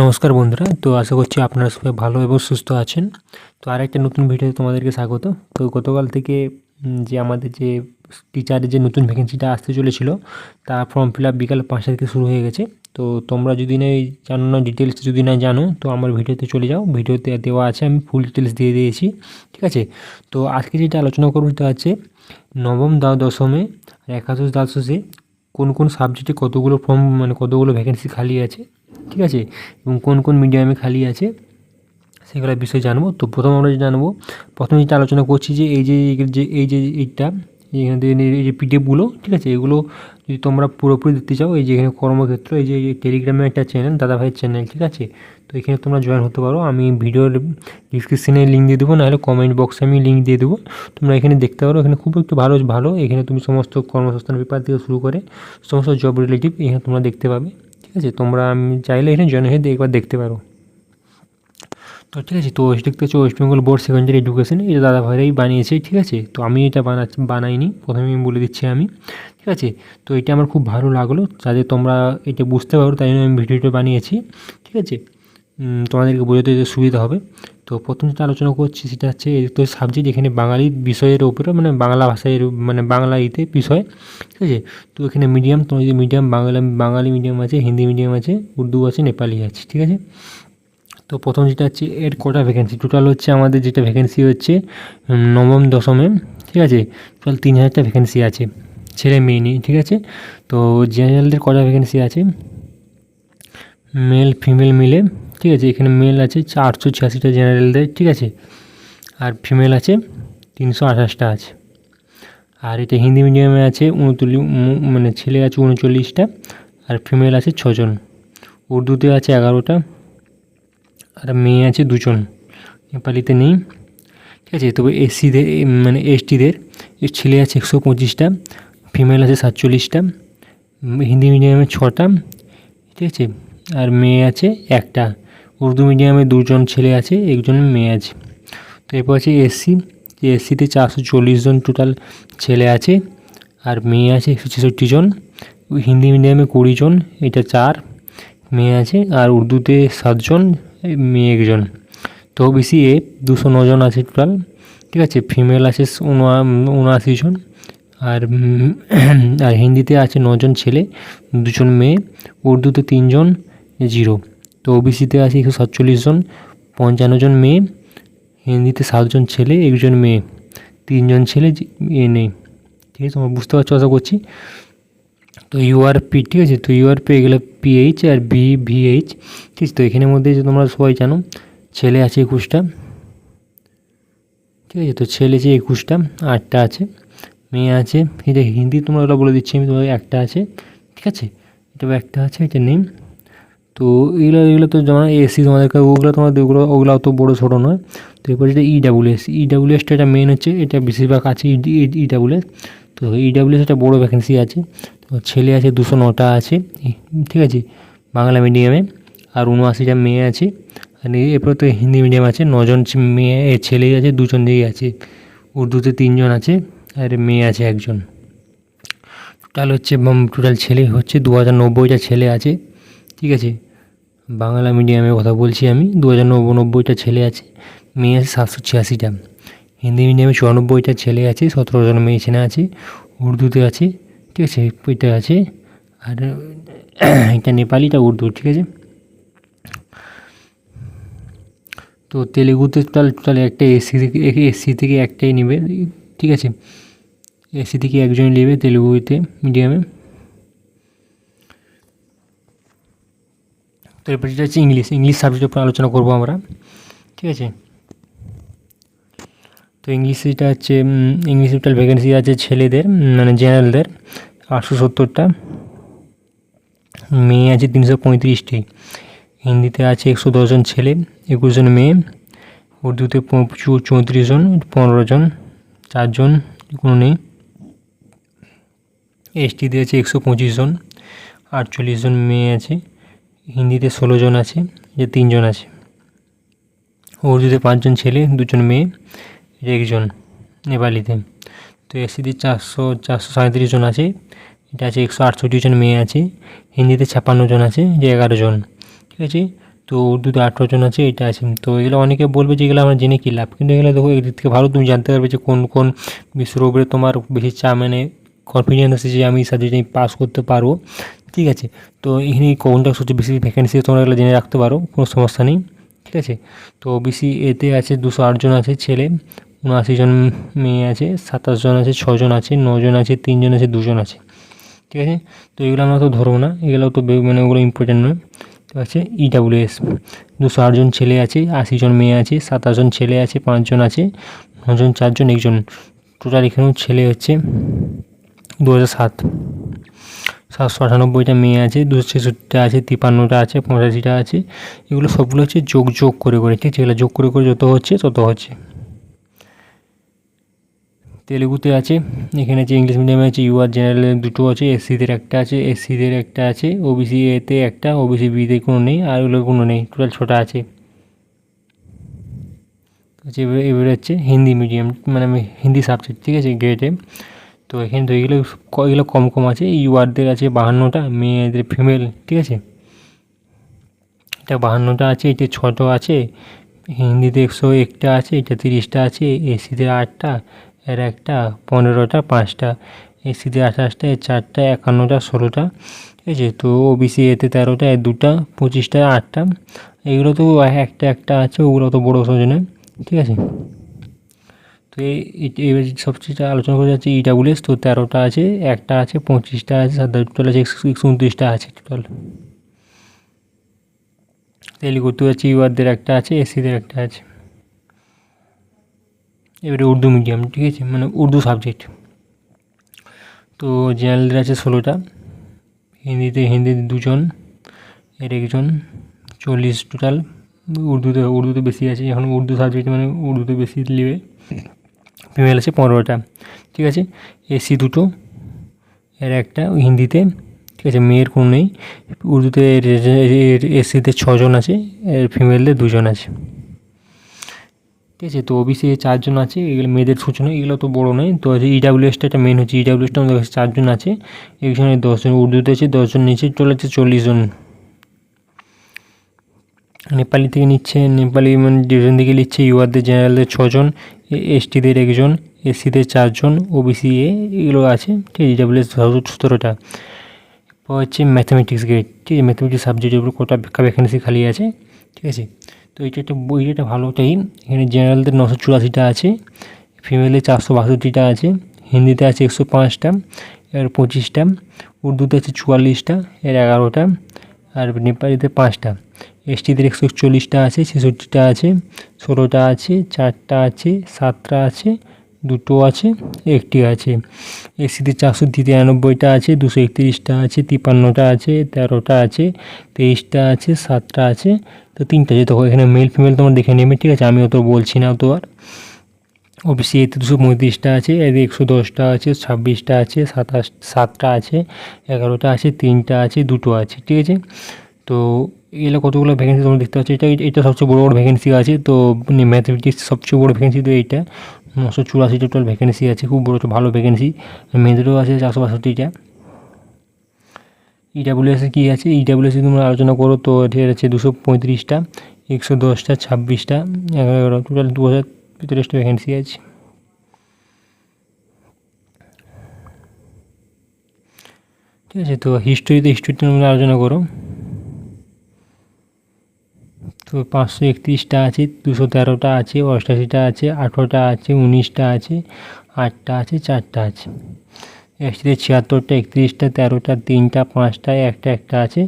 নমস্কার বন্ধুরা, তো আশা করছি আপনারা সবাই ভালো এবং সুস্থ আছেন। তো আরেকটা নতুন ভিডিওতে তোমাদেরকে স্বাগত। তো গতকাল থেকে যে আমাদের যে টিচারের যে নতুন ভ্যাকেন্সিটা আসতে চলেছিল, তার ফর্ম ফিল আপ বিকাল 5টা থেকে শুরু হয়ে গেছে। তো তোমরা যদি না জানো না, ডিটেলস যদি না জানো, তো আমার ভিডিওতে চলে যাও, ভিডিওতে দেওয়া আছে, আমি ফুল ডিটেলস দিয়ে দিয়েছি। ঠিক আছে, তো আজকে যেটা আলোচনা করবো সেটা হচ্ছে নবম দশমে আর একাদশ দ্বাদশে কোন কোন সাবজেক্টে কতগুলো ফর্ম কতগুলো ভ্যাকেন্সি খালি আছে, ঠিক আছে, এবং কোন কোন মিডিয়ামে খালি আছে সেগুলোর বিষয়ে জানবো। তো প্রথম আমরা জানবো, প্রথমে যেটা আলোচনা করছি যে এইটা এখানে এই যে পিডিএফগুলো, ঠিক আছে, এগুলো যদি তোমরা পুরোপুরি দিতে চাও, এই যে এখানে কর্মক্ষেত্র, এই যে টেলিগ্রামে একটা চ্যানেল, দাদাভাইয়ের চ্যানেল, ঠিক আছে, তো এখানে তোমরা জয়েন হতে পারো। আমি ভিডিওর ডিসক্রিপশনে লিঙ্ক দিয়ে দেবো, নাহলে কমেন্ট বক্সে আমি লিঙ্ক দিয়ে দেবো, তোমরা এখানে দেখতে পারো। এখানে খুব একটু ভালো এখানে তুমি সমস্ত কর্মসংস্থান পেপার থেকে শুরু করে সমস্ত জব রিলেটিভ এখানে তোমরা দেখতে পাবে। ঠিক আছে, তোমরা আমি চাইলে এখানে জয়েন হয়ে একবার দেখতে পারো। তো ঠিক আছে, তো দেখতে হচ্ছে West Bengal board secondary education, এটা দাদাভাইরাই বানিয়েছে। ঠিক আছে, তো আমি এটা বানাইনি, প্রথমে আমি বলে দিচ্ছি আমি। ঠিক আছে, তো এটা আমার খুব ভালো লাগলো, যাতে তোমরা এটা বুঝতে পারো, তাই জন্য আমি ভিডিওটা বানিয়েছি। ঠিক আছে, তোমাদেরকে বোঝাতে সুবিধা হবে। তো প্রথম যেটা আলোচনা করছি সেটা হচ্ছে তো সাবজেক্ট এখানে বাঙালি বিষয়ের উপরে, বাংলা ভাষায়, বাংলা বিষয়। ঠিক আছে, তো এখানে মিডিয়াম, তোমার যদি মিডিয়াম বাঙালি মিডিয়াম আছে, হিন্দি মিডিয়াম আছে, উর্দু আছে, নেপালি আছে। ঠিক আছে, তো প্রথম যেটা হচ্ছে এর কটা ভ্যাকেন্সি টোটাল হচ্ছে, আমাদের যেটা ভ্যাকেন্সি হচ্ছে নবম দশমে, ঠিক আছে, টোটাল 3000টা ভ্যাকেন্সি আছে, ছেলে মেয়ে নিয়ে। ঠিক আছে, তো জেনারেলদের কটা ভ্যাকেন্সি আছে, মেল ফিমেল মিলে, ঠিক আছে, এখানে মেল আছে 886টা জেনারেলদের, ঠিক আছে, আর ফিমেল আছে 328টা আছে। আর এটা হিন্দি মিডিয়ামে আছে 39, ছেলে আছে 39টা আর ফিমেল আছে 6জন। উর্দুতে আছে 11টা আর মেয়ে আছে 2জন, নেপালিতে নেই। ঠিক আছে, তবে এসসিদের এসটিদের ছেলে আছে 125টা, ফিমেল আছে 47টা, হিন্দি মিডিয়ামে 6টা, ঠিক আছে, আর মেয়ে আছে 1টা। উর্দু মিডিয়ামে 2জন ছেলে আছে, 1জন মেয়ে আছে। তো এরপর আছে এসসিতে 440 জন টোটাল ছেলে আছে, আর মেয়ে আছে 166 জন। হিন্দি মিডিয়ামে 20 জন, এটা 4 মেয়ে আছে, আর উর্দুতে 7 জন, মেয়ে 1 জন। তো ওবিসি 209 জন আছে টোটাল। ঠিক আছে, ফিমেল আছে 79 জন, আর আর হিন্দিতে আছে 9 জন ছেলে, 2 জন মেয়ে, উর্দুতে 3 জন, 0। তো ওবিসিতে আছে 147 জন, 55 জন মেয়ে, হিন্দিতে 7 জন ছেলে, 1 জন মেয়ে, 3 জন ছেলে নেই। ঠিক আছে, তোমরা বুঝতে পারছো আশা করছি। তো ইউআরপি, ঠিক আছে, তো ইউআরপি এগুলো পিএইচ আর ভিএইচ। ঠিক আছে, তো এখানের মধ্যে যে তোমরা সবাই জানো, ছেলে আছে 21টা, ঠিক আছে, তো ছেলে আছে 21টা, 8টা আছে, মেয়ে আছে, এটা হিন্দি তোমরা ওটা বলে দিচ্ছি আমি, তোমার 1টা আছে। ঠিক আছে, এটা 1টা আছে, এটা নেই। তো এগুলো তো যেমন এসি তোমাদেরকে, ওগুলো অত বড়ো ছোটো নয়। তো এরপর যেটা ইডাব্লিউএসটা এটা মেন হচ্ছে, এটা বেশিরভাগ আছে ইডাব্লিউএস। তো ইডাব্লিউএস একটা বড়ো ভ্যাকেন্সি আছে। তো ছেলে আছে 209টা আছে, ঠিক আছে, বাংলা মিডিয়ামে, আর 79টা মেয়ে আছে। আর এরপর তো হিন্দি মিডিয়াম আছে, 9 জন মেয়ে ছেলে আছে, 2 জন মেয়ে আছে, উর্দুতে 3 জন আছে, আর মেয়ে আছে 1 জন। টোটাল ছেলে হচ্ছে 2090টা ছেলে আছে। ঠিক আছে, বাংলা মিডিয়ামের কথা বলছি আমি, 2090টা ছেলে আছে, মেয়ে আছে 786টা। হিন্দি মিডিয়ামে 94টা ছেলে আছে, 17 জন মেয়ে ছেলে আছে, উর্দুতে আছে, ঠিক আছে, এটা আছে, আর এটা নেপালিটা উর্দু। ঠিক আছে, তো তেলেগুতে টোটাল একটা এসসি থেকে একটাই নেবে। ঠিক আছে, এসসি থেকে 1 জন নেবে তেলেগুতে মিডিয়ামে। তো এরপর যেটা হচ্ছে ইংলিশ সাবজেক্টের উপর আলোচনা করবো আমরা। ঠিক আছে, তো ইংলিশটা হচ্ছে ইংলিশ টোটাল ভ্যাকেন্সি আছে ছেলেদের, জেনারেলদের 870টা, মেয়ে আছে 335টি, হিন্দিতে আছে 110 জন ছেলে, 21 জন মেয়ে, উর্দুতে 34 জন, 15 জন, 4 জন, কোনো নেই। এসটিতে আছে 125 জন, 48 জন মেয়ে আছে, হিন্দিতে 16 জন আছে, যে 3 জন আছে, উর্দুতে 5 জন ছেলে, 2 জন মেয়ে, 1 জন নেপালিতে। তো এসসিতে 437 জন আছে, এটা আছে 168 জন মেয়ে আছে, হিন্দিতে 56 জন আছে, যে 11 জন। ঠিক আছে, তো উর্দুতে 18 জন আছে, এটা আছে। তো এগুলো অনেকে বলবে যে এগুলো আমরা জেনে কী লাভ, কিন্তু এগুলো দেখো এর থেকে ভালো তুমি জানতে পারবে যে কোন কোন বিষয়ের উপরে তোমার বেশি মানে কনফিডেন্স আছে যে আমি সাবজেক্টে আমি পাস করতে পারবো, ঠিক আছে। তো এখানে কোনটা সবচেয়ে বেশি ভ্যাকেন্সি তোমরা এগুলো জেনে রাখতে পারো, কোনো সমস্যা নেই, ঠিক আছে। তো ওবিসি এতে আছে 208 জন আছে ছেলে, 79 জন মেয়ে আছে, 27 জন আছে, 6 জন আছে, 9 জন আছে, 3 জন আছে, 2 জন আছে, ঠিক আছে। তো এগুলো আমরা তো ধরবো না, এগুলো তো মানে ওগুলো ইম্পর্টেন্ট নয়। তো আছে ইডাব্লিউএস 208 জন ছেলে আছে, 80 জন মেয়ে আছে, 27 জন ছেলে আছে, 5 জন আছে, 9 জন, 4 জন, 1 জন। টোটাল এখানেও ছেলে হচ্ছে 2007, 798টা মেয়ে আছে, 266টা আছে, 53টা আছে, 85টা আছে। এগুলো সবগুলো হচ্ছে যোগ করে ঠিক আছে, এগুলো যোগ করে যত হচ্ছে তত হচ্ছে। তেলেগুতে আছে, এখানে আছে ইংলিশ মিডিয়ামে আছে, ইউআর জেনারেলের 2টো আছে, এসসিদের একটা আছে, এসসিদের একটা আছে, ওবিসি এতে একটা, ওবিসি বিতে কোনো নেই, আর ওগুলো কোনো নেই, টোটাল 6টা আছে। এবারে হচ্ছে হিন্দি মিডিয়াম, মানে হিন্দি সাবজেক্ট, ঠিক আছে, গ্রেডে। তো এখানে তো এগুলো কম আছে। ইউআরদের আছে 52টা, মেয়েদের ফিমেল, ঠিক আছে, এটা 52টা আছে, এটা 6টা আছে। হিন্দিতে 101টা আছে, এটা 30টা আছে, এসসিতে 8টা, এর একটা, 15টা, 5টা, এসসিতে 28টা, এর 4টা, 51টা, 16টা, ঠিক আছে। তো ওবিসি এতে 13টা, এর 2টা, 25টা, 8টা। এগুলো তো একটা আছে, ওগুলো তো বড়ো সহজ নয়, ঠিক আছে। তো এবার সবচেয়ে আলোচনা করে যাচ্ছে ইডাব্লিউএস, তো 13টা আছে, একটা আছে, 25টা আছে, টোটাল আছে 129টা আছে টোটাল। তেলেগুতে আছে ইউআরদের একটা আছে, এসসিদের একটা আছে। এবারে উর্দু মিডিয়াম, ঠিক আছে, মানে উর্দু সাবজেক্ট। তো জেনারেলদের আছে 16টা, হিন্দিতে 2 জন, এর 1 জন, 40 টোটাল। উর্দুতে বেশি আছে, এখন উর্দু সাবজেক্ট মানে উর্দুতে বেশি নেবে। ফিমেল আছে 15টা, ঠিক আছে। এসসি 2টো, এর একটা, হিন্দিতে, ঠিক আছে, মেয়ের কোনো নেই। উর্দুতে এসসিতে 6 জন আছে, এর ফিমেলদের 2 জন আছে, ঠিক আছে। তো ওবিসি 4 জন আছে, এগুলো মেয়েদের সূচনা, এগুলো তো বড়ো নয়। তো ইডাব্লিউএসটা একটা মেন হচ্ছে, ইডাব্লিউএসটা আমাদের কাছে 4 জন আছে, একজনের 10 জন, উর্দুতে আছে 10 জন নিচ্ছে, টোটাল আছে 40 জন। নেপালি থেকে নিচ্ছে, নেপালি মানে ডিভিশন থেকে নিচ্ছে ইউআরদের জেনারেলদের 6 জন, এসটিদের 1 জন, এসসিদের 4 জন, ওবিসি এগুলো আছে, ঠিক আছে। ইডাব্লিউএস 17টা। এরপর হচ্ছে ম্যাথামেটিক্স গ্রেড, ঠিক আছে, ম্যাথামেটিক্স সাবজেক্টের উপর কোটা ভ্যাকেন্সি খালি আছে, ঠিক আছে। তো এটা একটা ভালোটাই। এখানে জেনারেলদের 984টা আছে, ফিমেলে 462টা আছে, হিন্দিতে আছে 105টা, এর 25টা, উর্দুতে আছে 44টা, এর 11টা, আর নেপালিতে 5টা। এসটিদের 141টা আছে, 66টা আছে, 16টা আছে, 4টা আছে, 7টা আছে, 2টো আছে, 1টি আছে। এসসিতে 493টা আছে, 231টা আছে, 53টা আছে, 13টা আছে, 23টা আছে, 7টা আছে, তো 3টা আছে। দেখো এখানে মেল ফিমেল তোমার দেখে নেবে, ঠিক আছে, আমি অত বলছি না তো। আর ওবিসি এতে 235টা আছে, এতে 110টা আছে, 26টা আছে, 7টা আছে, 11টা আছে, 3টা আছে, 2টো আছে, ঠিক আছে। তো এগুলো কতগুলো ভ্যাকেন্সি তোমরা দেখতে পাচ্ছ, এটা সবচেয়ে বড় ভ্যাকেন্সি আছে। তো ম্যাথমেটিক্স সবচেয়ে বড় ভ্যাকেন্সি, তো এইটা 984 টোটাল ভ্যাকেন্সি আছে, খুব বড় ভালো ভ্যাকেন্সি। মেয়েদেরও আছে 462টা। ইডাব্লিউএসে কী আছে, ইডাব্লিউএসে তোমরা আলোচনা করো, তো এর আছে 235টা, 110টা, 26টা, 11 টোটাল 2045টা ভ্যাকেন্সি আছে, ঠিক আছে। তো হিস্ট্রিতে তোমরা আলোচনা করো, তো 531টা আছে, 213টা আছে, 88টা আছে, 18টা আছে, 19টা আছে, 8টা আছে, 4টা আছে। এসটিতে 76টা, 31টা, 13টা, 3টা, 5টা, একটা আছে।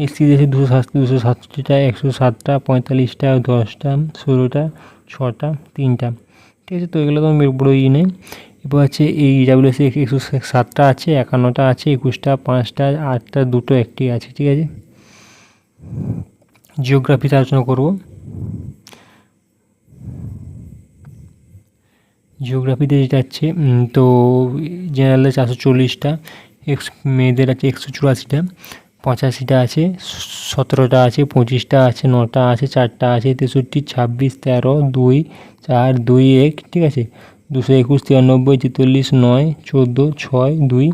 এসসিতে আছে 267টা, 107টা, 45টা, 10টা, 16টা, 6টা, 3টা, ঠিক আছে। তো এগুলো তো বড়ো নেই। এরপর আছে এই ইডাব্লিউএসে 107টা আছে, 51টা আছে, 21টা, 5টা, 8টা, 2টো, 1টি আছে, ঠিক আছে। জিওগ্রাফিতে আলোচনা করব। জিওগ্রাফিতে যেটা আছে, তো জেনারেলের 440টা, মেয়েদের আছে 184টা, 85টা আছে, 17টা আছে, 25টা আছে, 9টা আছে, 4টা আছে, 63, 26, 13, 2, 4, 2, 1, ঠিক আছে। 221, 93, 43, 9, 14, 6, 2,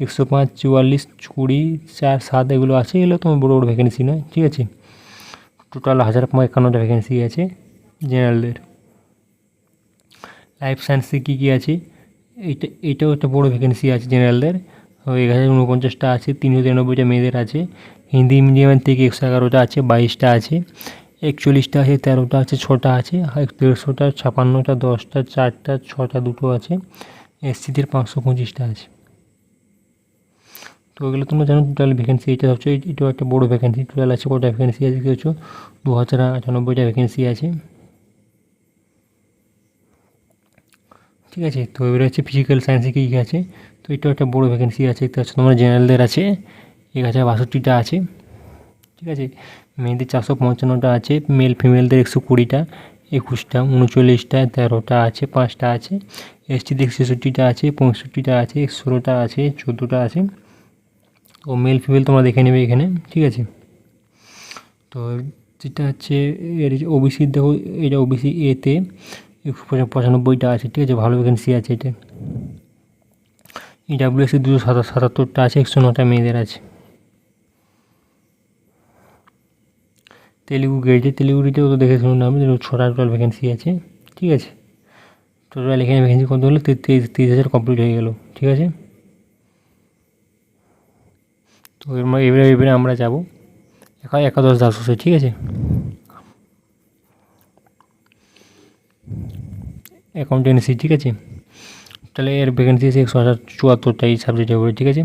105, 44, 20, 4, 7 এগুলো আছে, এগুলো তোমার বড় ভ্যাকেন্সি নয়, ঠিক আছে। টোটাল 1051টা ভ্যাকেন্সি আছে জেনারেলদের। লাইফ সায়েন্সে কী কী আছে, এইটাও একটা বড়ো ভ্যাকেন্সি আছে জেনারেলদের। 1049টা আছে, 393টা মেয়েদের আছে। হিন্দি মিডিয়ামের থেকে 111টা আছে, 22টা আছে। 41টা আছে, 13টা আছে, 6টা আছে। 150টা, 56টা, 10টা, 4টা, 6টা, 2টো আছে। এসসিদের 525টা আছে। তো এগুলো তোমরা জানো টোটাল ভ্যাকেন্সি এটা হচ্ছে, এটাও একটা বড়ো ভ্যাকেন্সি। টোটাল আছে কটা ভ্যাকেন্সি আছে কি হচ্ছে 2098টা ভ্যাকেন্সি আছে, ঠিক আছে। তো এবারে হচ্ছে ফিজিক্যাল সায়েন্সে কী কী আছে, তো এটাও একটা বড়ো ভ্যাকেন্সি আছে। তো হচ্ছে তোমার জেনারেলদের আছে 1062টা আছে, ঠিক আছে। মেয়েদের 455টা আছে, মেল ফিমেলদের 120টা, 21টা, 39টা, 13টা আছে, 5টা আছে। এসটিদের 66টা আছে, 65টা আছে, 16টা আছে, 14টা আছে। ও মেল ফিমেল তোমরা দেখে নেবে এখানে, ঠিক আছে। তো যেটা হচ্ছে এর ওবিসির দেখো, এটা ওবিসি এতে 195টা আছে, ঠিক আছে, ভালো ভ্যাকেন্সি আছে এটা। ইডাব্লিউএসে 277টা আছে, 109টা মেয়েদের আছে। তেলেগু গ্রেডেও তো দেখে শুনুন আমি, 6টা টোটাল ভ্যাকেন্সি আছে, ঠিক আছে। টোটাল এখানে ভ্যাকেন্সি কত হলো, 30,000 কমপ্লিট হয়ে গেল, ঠিক আছে। তো এবারে আমরা যাবো একাদশ দ্বাদশে, ঠিক আছে। অ্যাকাউন্টেন্সি, ঠিক আছে। তাহলে এর ভ্যাকেন্সি আছে 174টা এই সাবজেক্টের উপরে, ঠিক আছে।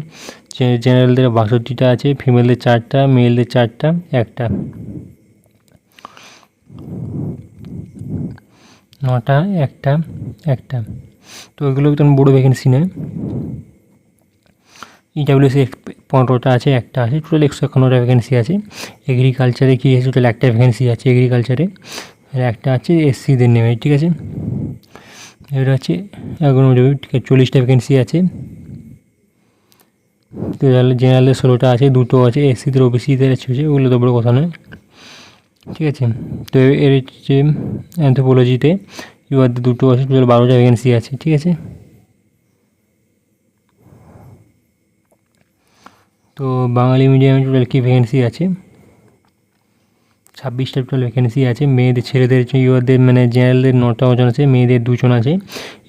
জেনারেলদের 62টা আছে, ফিমেলদের 4টা, মেলদের 4টা, 1টা, 9টা, 1টা, 1টা। তো এগুলো তেমন বড়ো ভ্যাকেন্সি নয়। ইডাব্লিউএসে 15টা আছে, 1টা আছে, টোটাল 151টা ভ্যাকেন্সি আছে। এগ্রিকালচারে কি আছে, টোটাল 1টা ভ্যাকেন্সি আছে এগ্রিকালচারে, আর 1টা আছে এসসিদের নেমে, ঠিক আছে। এটা হচ্ছে 40টা ভ্যাকেন্সি আছে। তো জেনারেলের 16টা আছে, 2টো আছে, এসসিদের ওবিসিদের আছে, ওগুলো তো বড়ো কথা নয়, ঠিক আছে। তো এর হচ্ছে অ্যানথ্রোপোলজিতে ইউআরদের 2টো আছে, টোটাল 12টা ভ্যাকেন্সি আছে, ঠিক আছে। তো বাঙালি মিডিয়ামে টোটাল কি ভ্যাকেন্সি আছে, 26টা টোটাল ভ্যাকেন্সি আছে। মেয়েদের ছেলেদের ইউআরদের মানে জেনারেলদের 9টা জন আছে, মেয়েদের 2জন আছে।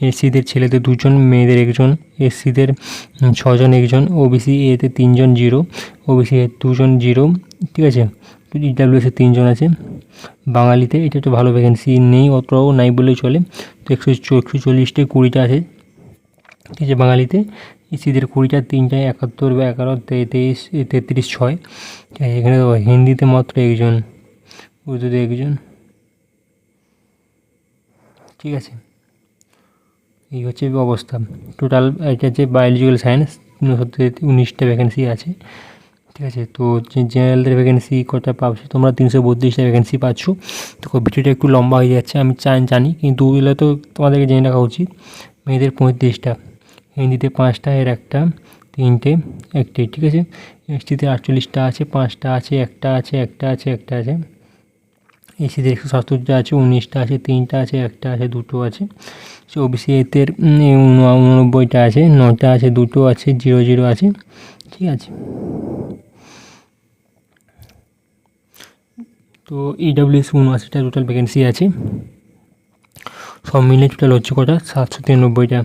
এসসিদের ছেলেদের 2জন, মেয়েদের 1জন। এসসিদের 6জন 1জন। ওবিসি এতে 3জন 0, ওবিসি এ 2জন 0, ঠিক আছে। ইডাব্লিউএসে 3জন আছে। বাঙালিতে এটা একটু ভালো ভ্যাকেন্সি নেই, অতটাও নাই বলেই চলে। তো 140টা 20টা আছে, ঠিক আছে বাঙালিতে। এসসিদের 20টা, 3টা, 71, 11, 23, 33, 6, ঠিক আছে। এখানে হিন্দিতে মাত্র 1জন, উর্দুতে 1জন, ঠিক আছে। এই হচ্ছে অবস্থা। টোটাল এটা হচ্ছে বায়োলজিক্যাল সায়েন্স, 19টা ভ্যাকেন্সি আছে, ঠিক আছে। তো জেনারেলদের ভ্যাকেন্সি কটা পাচ্ছ তোমরা, 332টা ভ্যাকেন্সি পাচ্ছ। তো ভিডিওটা একটু লম্বা হয়ে যাচ্ছে আমি জানি, কিন্তু এগুলো তো তোমাদেরকে জেনে রাখা উচিত। মেয়েদের 35টা, হিন্দিতে 5টা, এর 1টা, 3টে, 1টে, ঠিক আছে। এসটিতে 48টা আছে, 5টা আছে, 1টা আছে, 1টা আছে, 1টা আছে। এসিদের 177টা আছে, 19টা আছে, 3টা আছে, 1টা আছে, 2টো আছে। ওবিসি এতে 89টা আছে, 9টা আছে, 2টো আছে, 0 আছে, ঠিক আছে। তো ইডাব্লিউএস 79টা টোটাল ভ্যাকেন্সি আছে, সব মিলে টোটাল হচ্ছে কটা, 793টা।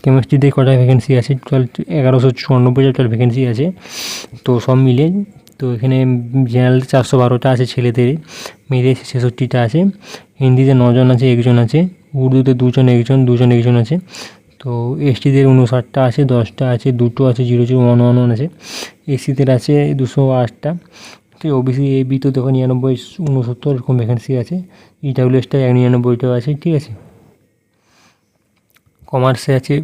কেমিস্ট্রিতে কটা ভ্যাকেন্সি আছে, টোটাল 1194টা টোটাল ভ্যাকেন্সি আছে, তো সব মিলে। তো এখানে জেনারেল 412টা আছে ছেলেদের, মেয়েদের 66টা আছে। হিন্দিতে 9জন আছে, 1জন আছে। উর্দুতে 2জন 1জন, 2জন 1জন আছে। তো এসটিদের 59টা আছে, 10টা আছে, 2টো আছে, 00111 আছে। এসসিদের আছে 208টা, ঠিক। ওবিসি এবি তো দেখো 99, 69 এরকম ভ্যাকেন্সি আছে। ইডাব্লিউএসটা 199টাও আছে, ঠিক আছে। কমার্সে আছে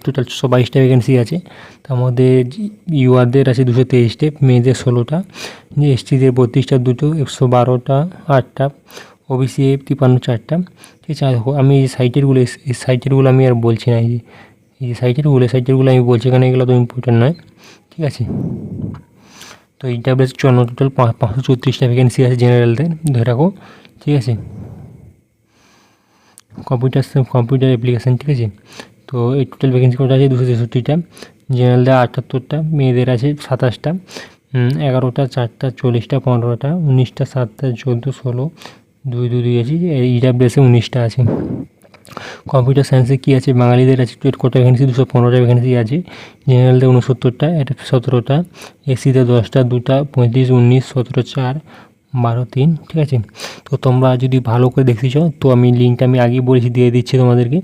টোটাল 122টা ভ্যাকেন্সি আছে, তার মধ্যে ইউআরদের আছে 223টে, মেয়েদের 16টা, এসটিদের 32টা, 2টো, 112টা, 8টা, ওবিসি 53 4টা, ঠিক আছে। আমি এই সাইটেরগুলো আমি আর বলছি না, এই যে সাইটেরগুলো আমি বলছি, কারণ এগুলো তো ইম্পর্টেন্ট নয়, ঠিক আছে। তো ইডাব্লিউএস টোটাল 534টা ভ্যাকেন্সি আছে জেনারেলদের, ধরে রাখো, ঠিক আছে। কম্পিউটার অ্যাপ্লিকেশান, ঠিক আছে। তো এই টোটাল ভ্যাকেন্সি কটা আছে, 263টা। জেনারেলদের 78টা, মেয়েদের আছে 27টা, 11টা 4টা 40টা 15টা 19টা 7টা 14 16 2 2 2 আছে। ইডাব্লিউএসে 19টা আছে। কম্পিউটার সায়েন্সে কী আছে, বাঙালিদের আছে কটা ভ্যাকেন্সি, 215টা ভ্যাকেন্সি আছে। জেনারেলদের 69টা, এটা 17টা, এসিতে 10টা, 2টা 35 19 17 4 12 3। ঠিক আছে, তো তোমরা যদি ভালো করে দেখতে চাও তো আমি লিঙ্কটা আমি আগেই বলেছি, দিয়ে দিচ্ছি তোমাদেরকে,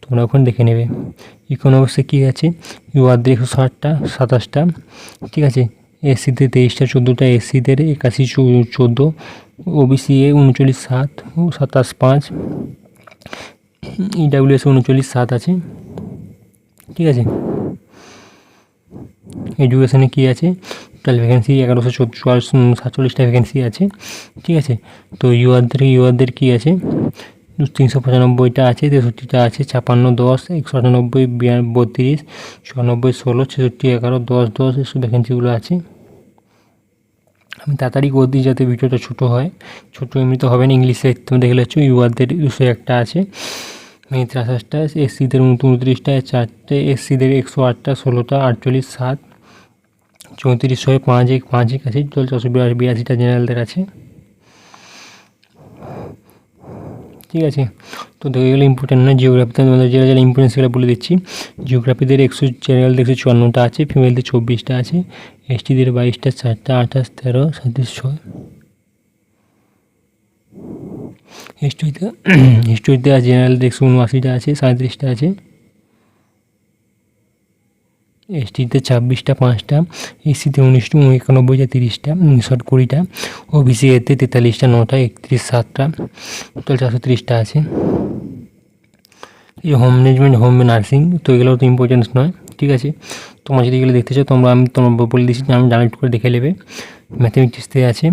তোমরা ওখানে দেখে নেবে। ইকোনমিক্সে কী আছে, ইউআরদের 160টা 27টা। ঠিক আছে, এসসিতে 23টা 14টা, এসসিদের 81 14, ওবিসি এ 39 7 27 5, ইডাব্লিউএস 39 7 আছে। ঠিক আছে, এডুকেশনে কী আছে, টোটাল ভ্যাকেন্সি 1147টা ভ্যাকেন্সি আছে। ঠিক আছে, তো ইউআরদের কী আছে, 395টা আছে, 63টা আছে, 56 10 198 32 94 16 66 11 10 10 এসব ভ্যাকেন্সিগুলো আছে। আমি তাড়াতাড়ি করে দিই যাতে ভিডিওটা ছোটো হয়, ছোটো এমনিতে হবে না, ইংলিশে তুমি দেখে নিচ্ছ। ইউআরদের 201টা আছে, মেয়েতে 28টা, এসসিদের 29টা 4টে, এসসিদের 108টা 16টা 48 7 34 5 1 5 1 আছে, টোটাল 482টা জেনারেলদের আছে। ঠিক আছে, তো দেখে গেলে ইম্পর্টেন্ট নয়। জিওগ্রাফিতে তোমাদের যারা যারা ইম্পর্টেন্ট সেগুলো বলে দিচ্ছি। জিওগ্রাফিদের জেনারেলদের 154টা আছে, ফিমেলদের 24টা আছে, এসটিদের 22টা 4টা 28 13 37 6। হিস্ট্রিতে জেনারেলদের 179টা আছে, 37টা আছে, এসটিতে 26টা 5টা, এসসিতে 91টা 30টা 20টা, ওবিসি এতে 43টা 9টা 31 7টা, টোটাল 430টা আছে। এই হোম ম্যানেজমেন্ট, হোম নার্সিং, তো এগুলো তো ইম্পর্টেন্স নয়। ঠিক আছে, তোমরা যদি এগুলো দেখতে চাও আমি তোমার বলে দিচ্ছি, আমি ডাউনলোড করে দেখে নেবে। ম্যাথামেটিক্সতে আছে,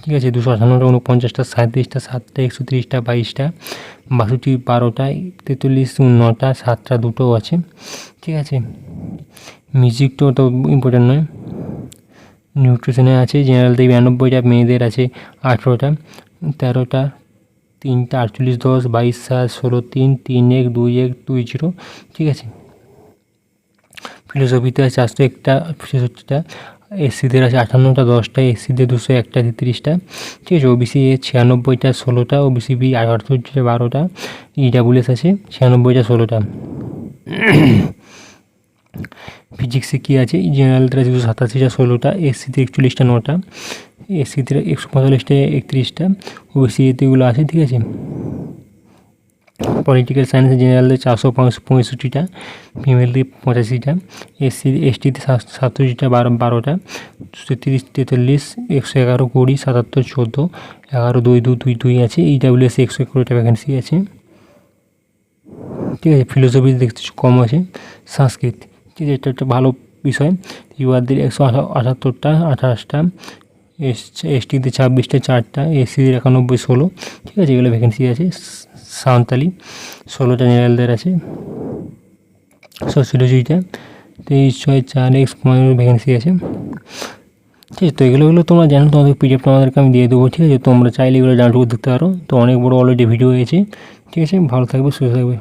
ঠিক আছে, 258টা 49টা 37টা 7টা 130টা 22টা 62 12টা 43 9টা 7টা 2টোও আছে। ঠিক আছে, মিউজিকটাও তো ইম্পর্টেন্ট নয়। নিউট্রিশনে আছে, জেনারেলদের 92টা, মেয়েদের আছে 18টা 13টা 3টা 48 10 22 7 16 3 3 1 2 1 2 0। ঠিক আছে, ফিলোসফিতে আছে 401টা 66টা, এসসিদের আছে 58টা 10টা, এসসিদের 201টা 33টা। ঠিক আছে, ওবিসি এ 96টা 16টা, ওবিসি বি 68টা 12টা, ইডাব্লিউএস আছে 96টা 16টা। ফিজিক্সে কী আছে, জেনারেলদের আছে 287টা 16টা, এসসিতে 41টা 9টা, এসসিতে 145টা 31টা, ওবিসি এতেগুলো আছে। ঠিক আছে, পলিটিক্যাল সায়েন্সে জেনারেলদের 465টা, ফিমেলদের 85টা, এসটিতে 67টা 12টা, 33 43 111 20 77 14 11 2 2 2 2 আছে, ইডাব্লিউএস 111টা ভ্যাকেন্সি আছে। ঠিক আছে, ফিলোসফি দেখতে কম আছে। সংস্কৃত, ঠিক আছে, এটা একটা ভালো বিষয়। ইউআরদের 178টা 28টা, এসটিতে 26টা 4টা, এসসিদের 91 16। ঠিক আছে, এগুলো ভ্যাকেন্সি আছে। সাঁওতালি 16টা জেনারেলদের আছে। সোশিওলজিটা 23 6 4 X ভ্যাকেন্সি আছে। ঠিক আছে, তো এগুলো তোমরা জানো, তোমাদের পিডিএফ তোমাদেরকে আমি দিয়ে দেবো। ঠিক আছে, তোমরা চাইলে এগুলো ডাউনলোড করে দেখতে পারো। তো অনেক বড় অলরেডি ভিডিও হয়েছে। ঠিক আছে, ভালো থাকবে, সুস্থ থাকবে।